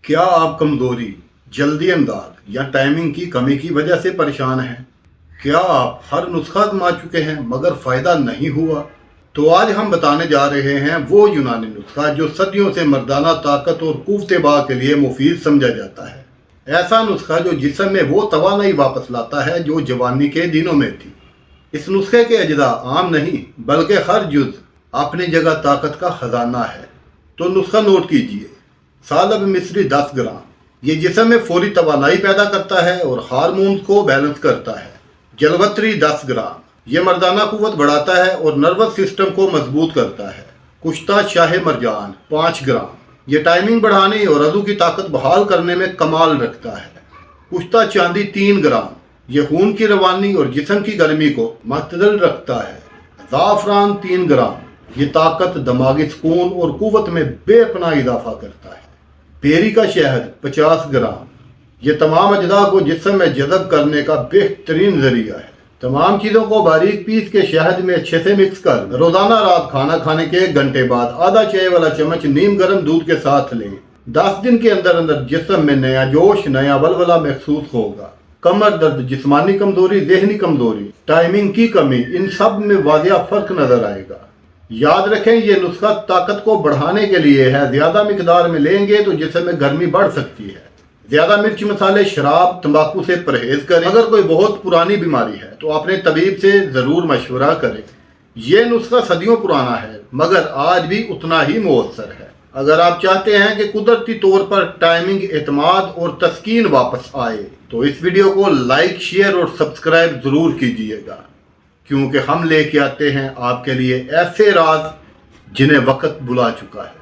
کیا آپ کمزوری، جلدی انداز یا ٹائمنگ کی کمی کی وجہ سے پریشان ہیں؟ کیا آپ ہر نسخہ آزما چکے ہیں مگر فائدہ نہیں ہوا؟ تو آج ہم بتانے جا رہے ہیں وہ یونانی نسخہ جو صدیوں سے مردانہ طاقت اور قوت باہ کے لیے مفید سمجھا جاتا ہے۔ ایسا نسخہ جو جسم میں وہ توانائی واپس لاتا ہے جو جوانی کے دنوں میں تھی۔ اس نسخے کے اجزاء عام نہیں بلکہ ہر جز اپنی جگہ طاقت کا خزانہ ہے۔ تو نسخہ نوٹ کیجئے۔ سالب مصری 10 گرام یہ جسم میں فوری توانائی پیدا کرتا ہے اور ہارمونز کو بیلنس کرتا ہے۔ جلوتری 10 گرام یہ مردانہ قوت بڑھاتا ہے اور نروس سسٹم کو مضبوط کرتا ہے۔ کشتہ شاہ مرجان 5 گرام یہ ٹائمنگ بڑھانے اور عضو کی طاقت بحال کرنے میں کمال رکھتا ہے۔ کشتہ چاندی 3 گرام یہ خون کی روانی اور جسم کی گرمی کو معتدل رکھتا ہے۔ زعفران 3 گرام یہ طاقت، دماغی سکون اور قوت میں بے پناہ اضافہ کرتا ہے۔ پیری کا شہد 50 گرام یہ تمام اجزاء کو جسم میں جذب کرنے کا بہترین ذریعہ ہے۔ تمام چیزوں کو باریک پیس کے شہد میں اچھے سے مکس کر روزانہ رات کھانا کھانے کے 1 گھنٹے بعد آدھا چائے والا چمچ نیم گرم دودھ کے ساتھ لیں۔ 10 دن کے اندر جسم میں نیا جوش، نیا ولولہ محسوس ہوگا۔ کمر درد، جسمانی کمزوری، ذہنی کمزوری، ٹائمنگ کی کمی، ان سب میں واضح فرق نظر آئے گا۔ یاد رکھیں یہ نسخہ طاقت کو بڑھانے کے لیے ہے۔ زیادہ مقدار میں لیں گے تو جسم میں گرمی بڑھ سکتی ہے۔ زیادہ مرچ، مسالے، شراب، تمباکو سے پرہیز کریں۔ اگر کوئی بہت پرانی بیماری ہے تو اپنے طبیب سے ضرور مشورہ کریں۔ یہ نسخہ صدیوں پرانا ہے مگر آج بھی اتنا ہی مؤثر ہے۔ اگر آپ چاہتے ہیں کہ قدرتی طور پر ٹائمنگ، اعتماد اور تسکین واپس آئے تو اس ویڈیو کو لائک، شیئر اور سبسکرائب ضرور کیجیے گا، کیونکہ ہم لے کے آتے ہیں آپ کے لیے ایسے راز جنہیں وقت بلا چکا ہے۔